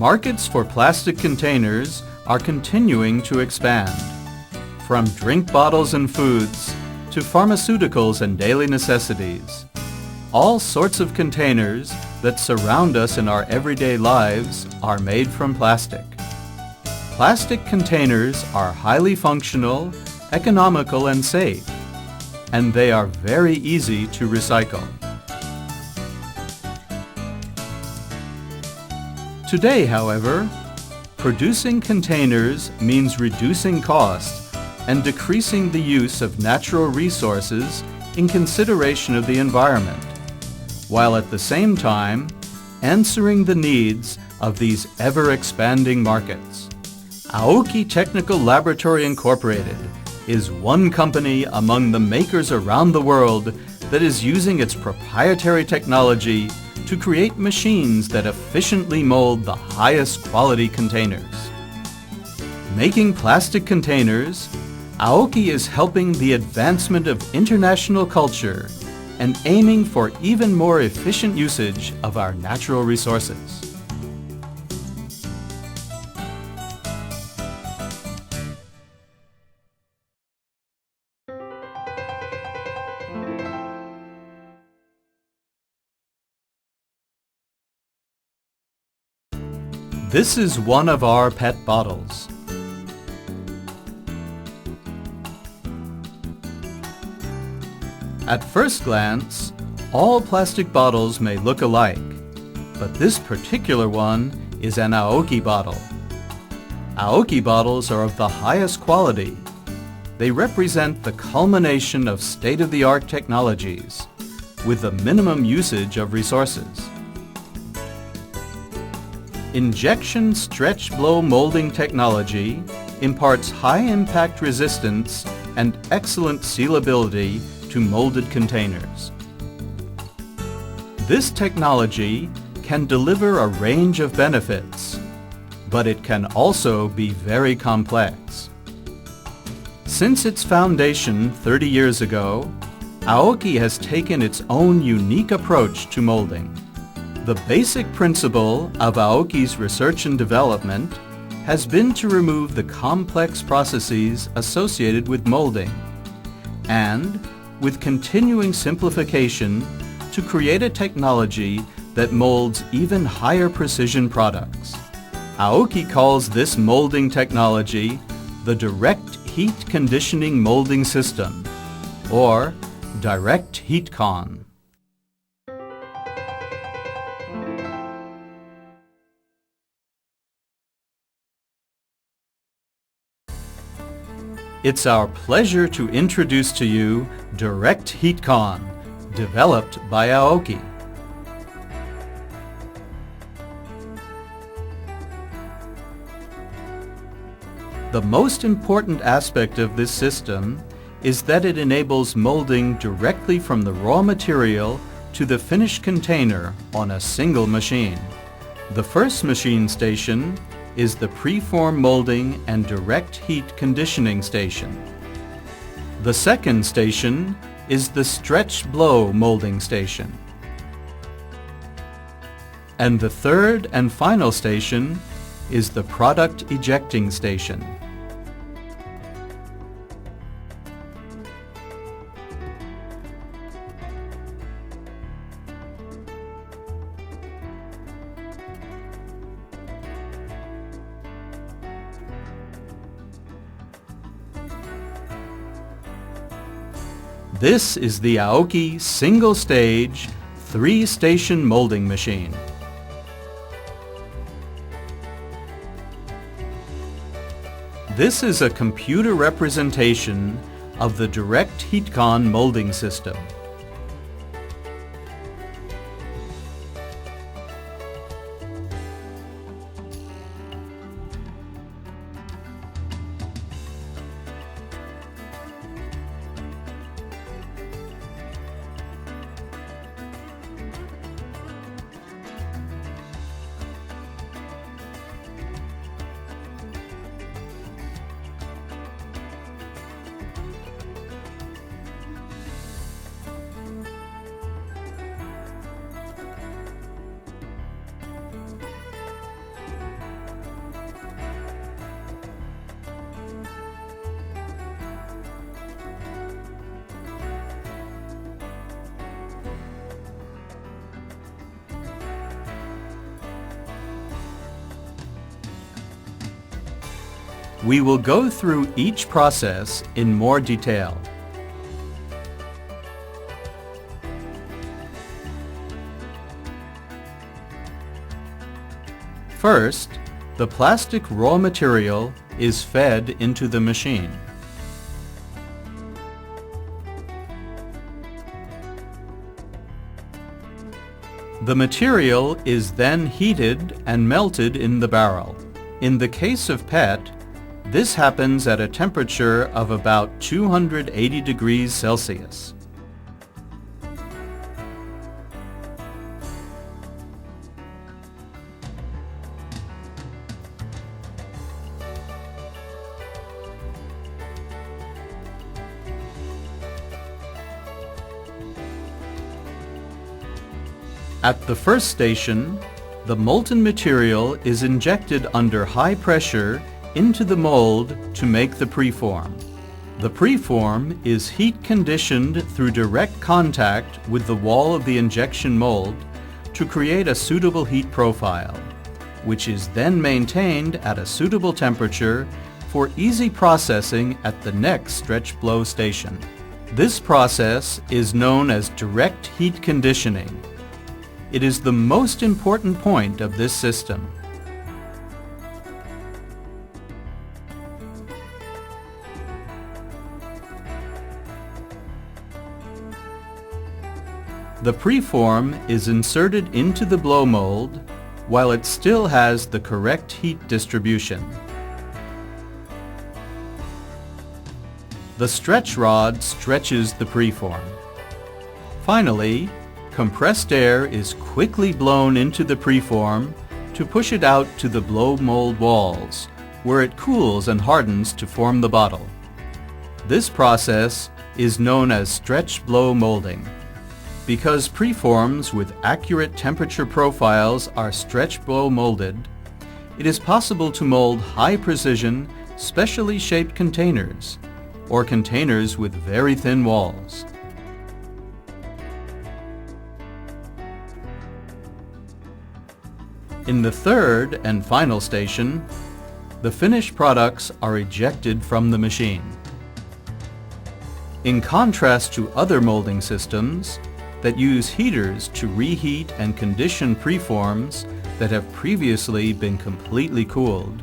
Markets for plastic containers are continuing to expand. From drink bottles and foods to pharmaceuticals and daily necessities, all sorts of containers that surround us in our everyday lives are made from plastic. Plastic containers are highly functional, economical, and safe, and they are very easy to recycle. Today, however, producing containers means reducing costs and decreasing the use of natural resources in consideration of the environment, while at the same time answering the needs of these ever-expanding markets. AOKI Technical Laboratory Incorporated is one company among the makers around the world that is using its proprietary technology to create machines that efficiently mold the highest quality containers. Making plastic containers, AOKI is helping the advancement of international culture and aiming for even more efficient usage of our natural resources. This is one of our pet bottles. At first glance, all plastic bottles may look alike, but this particular one is an AOKI bottle. AOKI bottles are of the highest quality. They represent the culmination of state-of-the-art technologies with the minimum usage of resources. Injection stretch blow molding technology imparts high-impact resistance and excellent sealability to molded containers. This technology can deliver a range of benefits, but it can also be very complex. Since its foundation 30 years ago, AOKI has taken its own unique approach to molding. The basic principle of AOKI's research and development has been to remove the complex processes associated with molding and, with continuing simplification, to create a technology that molds even higher precision products. AOKI calls this molding technology the Direct Heat Conditioning Molding System, or Direct Heat Con. It's our pleasure to introduce to you Direct Heat Con, developed by AOKI. The most important aspect of this system is that it enables molding directly from the raw material to the finished container on a single machine. The first machine station is the preform molding and direct heat conditioning station. The second station is the stretch blow molding station. And the third and final station is the product ejecting station. This is the AOKI single-stage, 3-station molding machine. This is a computer representation of the Direct Heat Con molding system. We will go through each process in more detail. First, the plastic raw material is fed into the machine. The material is then heated and melted in the barrel. In the case of PET, this happens at a temperature of about 280 degrees Celsius. At the first station, the molten material is injected under high pressure into the mold to make the preform. The preform is heat conditioned through direct contact with the wall of the injection mold to create a suitable heat profile, which is then maintained at a suitable temperature for easy processing at the next stretch blow station. This process is known as direct heat conditioning. It is the most important point of this system. The preform is inserted into the blow mold while it still has the correct heat distribution. The stretch rod stretches the preform. Finally, compressed air is quickly blown into the preform to push it out to the blow mold walls, where it cools and hardens to form the bottle. This process is known as stretch blow molding. Because preforms with accurate temperature profiles are stretch blow molded, it is possible to mold high precision, specially shaped containers, or containers with very thin walls. In the third and final station, the finished products are ejected from the machine. In contrast to other molding systems that use heaters to reheat and condition preforms that have previously been completely cooled,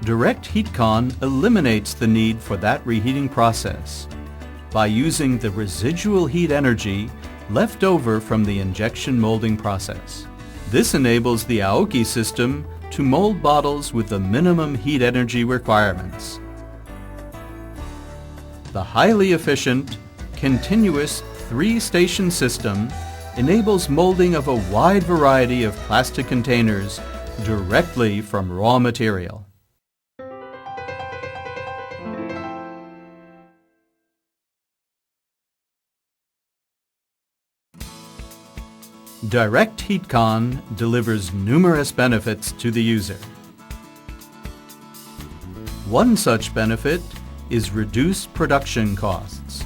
direct heat-con eliminates the need for that reheating process by using the residual heat energy left over from the injection molding process. This enables the AOKI system to mold bottles with the minimum heat energy requirements. The highly efficient, continuous three-station system enables molding of a wide variety of plastic containers directly from raw material. Direct heat-con delivers numerous benefits to the user. One such benefit is reduced production costs.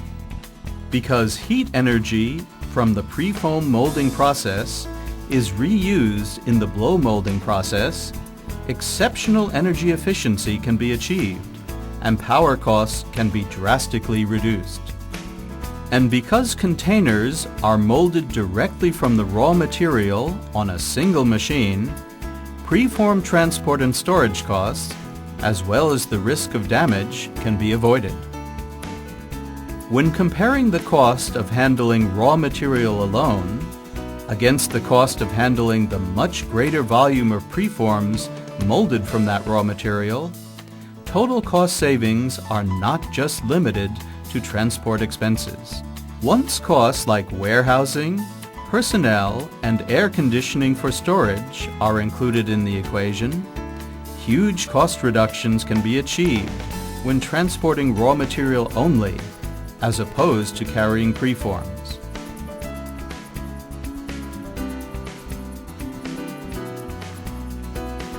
Because heat energy from the prefoam molding process is reused in the blow molding process, exceptional energy efficiency can be achieved and power costs can be drastically reduced. And because containers are molded directly from the raw material on a single machine, preform transport and storage costs, as well as the risk of damage, can be avoided. When comparing the cost of handling raw material alone against the cost of handling the much greater volume of preforms molded from that raw material, total cost savings are not just limited to transport expenses. Once costs like warehousing, personnel, and air conditioning for storage are included in the equation, huge cost reductions can be achieved when transporting raw material only, as opposed to carrying preforms.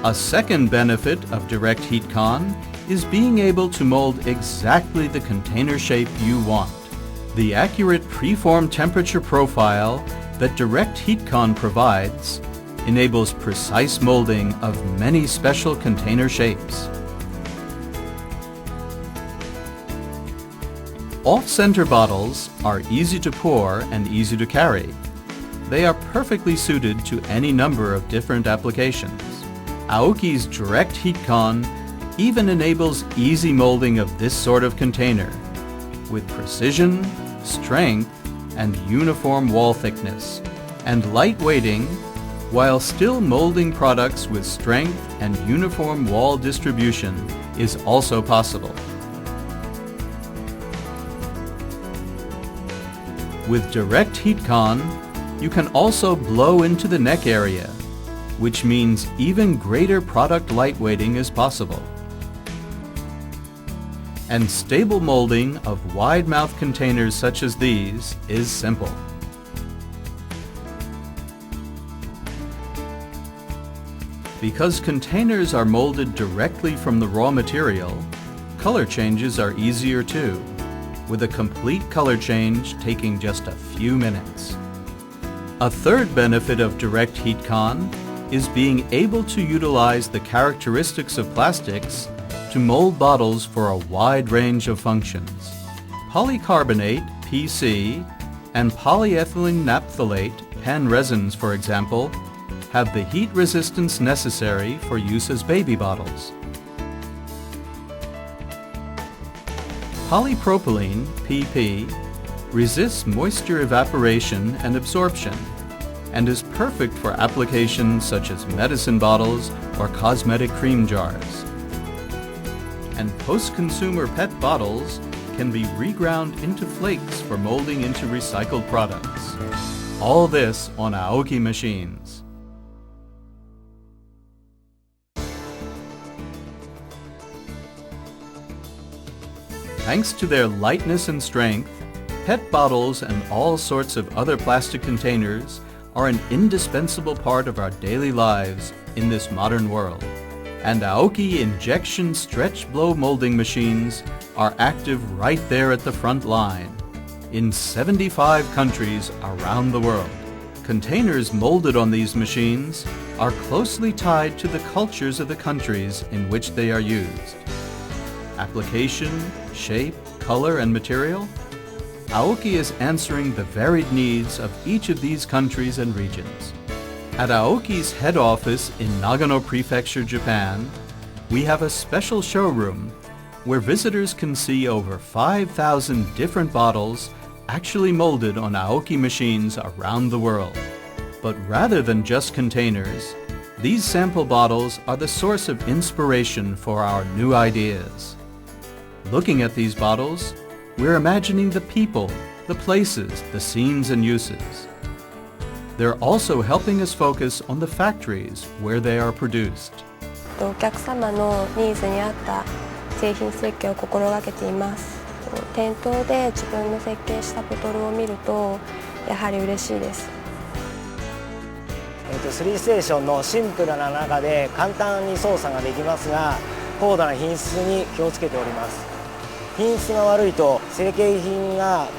A second benefit of direct heat-con is being able to mold exactly the container shape you want. The accurate preform temperature profile that direct heat-con provides enables precise molding of many special container shapes. Off-center bottles are easy to pour and easy to carry. They are perfectly suited to any number of different applications. AOKI's direct heat con even enables easy molding of this sort of container with precision, strength, and uniform wall thickness, and light weighting, while still molding products with strength and uniform wall distribution is also possible. With direct heat con, you can also blow into the neck area, which means even greater product lightweighting is possible. And stable molding of wide-mouth containers such as these is simple. Because containers are molded directly from the raw material, color changes are easier too, with a complete color change taking just a few minutes. A third benefit of direct heat con is being able to utilize the characteristics of plastics to mold bottles for a wide range of functions. Polycarbonate, PC, and polyethylene naphthalate, PEN resins, for example, have the heat resistance necessary for use as baby bottles. Polypropylene, PP, resists moisture evaporation and absorption and is perfect for applications such as medicine bottles or cosmetic cream jars. And post-consumer PET bottles can be reground into flakes for molding into recycled products. All this on AOKI machines. Thanks to their lightness and strength, PET bottles and all sorts of other plastic containers are an indispensable part of our daily lives in this modern world. And AOKI injection stretch blow molding machines are active right there at the front line in 75 countries around the world. Containers molded on these machines are closely tied to the cultures of the countries in which they are used. Application, shape, color, and material? AOKI is answering the varied needs of each of these countries and regions. At AOKI's head office in Nagano Prefecture, Japan, we have a special showroom where visitors can see over 5,000 different bottles actually molded on AOKI machines around the world. But rather than just containers, these sample bottles are the source of inspiration for our new ideas. Looking at these bottles, we're imagining the people, the places, the scenes and uses. They're also helping us focus on the factories where they are produced. お客様のニーズに合った製品設計を心がけています。店頭で自分の設計したボトルを見るとやはり嬉しいです。3ステーションのシンプルな中で簡単に操作ができますが、高度な品質に気をつけております。品質が悪いと成形品が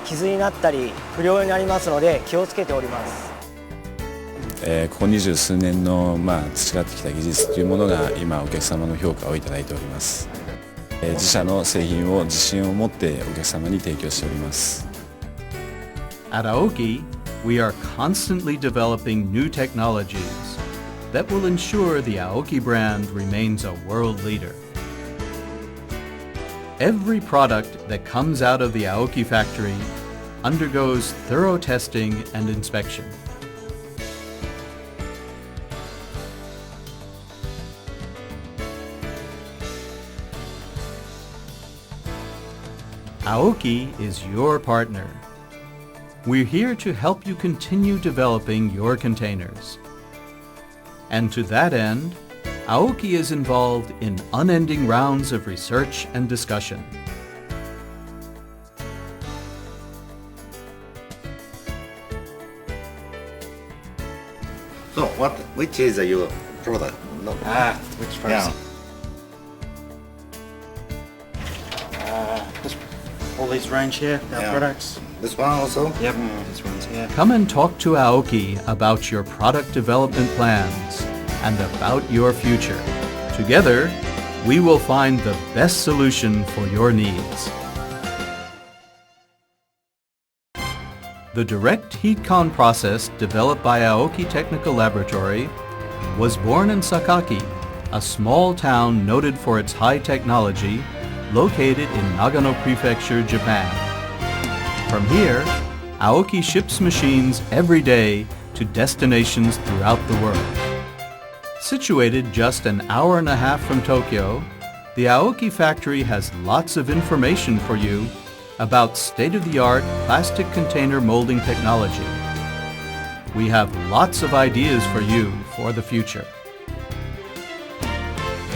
傷になったり不良になりますので気をつけております。ここ20数年の培ってきた技術というものが今お客様の評価をいただいております。自社の製品を自信を持ってお客様に提供しております。At AOKI, we are constantly developing new technologies that will ensure the AOKI brand remains a world leader. Every product that comes out of the AOKI factory undergoes thorough testing and inspection. AOKI is your partner. We're here to help you continue developing your containers. And to that end, AOKI is involved in unending rounds of research and discussion. So, which is your product? No. Which product? All these range here, our products. This one also? Yep, this one's here. Come and talk to AOKI about your product development plans and about your future. Together, we will find the best solution for your needs. The direct heat con process developed by Aoki Technical Laboratory was born in Sakaki, a small town noted for its high technology, located in Nagano Prefecture, Japan. From here, Aoki ships machines every day to destinations throughout the world. Situated just an hour and a half from Tokyo, the Aoki factory has lots of information for you about state-of-the-art plastic container molding technology. We have lots of ideas for you for the future.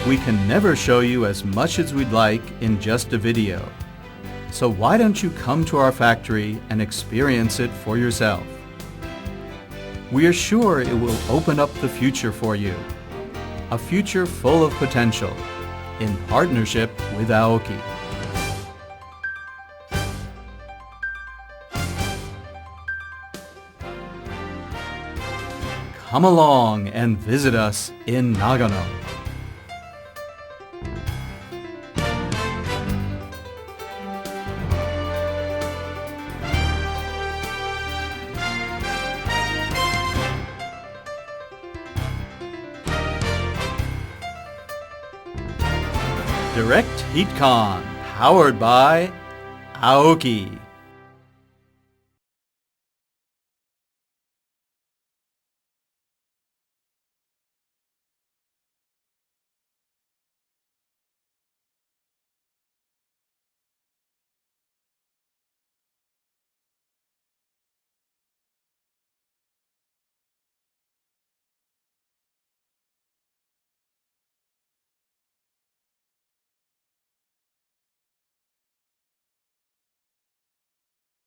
We can never show you as much as we'd like in just a video. So why don't you come to our factory and experience it for yourself? We are sure it will open up the future for you. A future full of potential, in partnership with Aoki. Come along and visit us in Nagano. Direct Heat Con, powered by Aoki.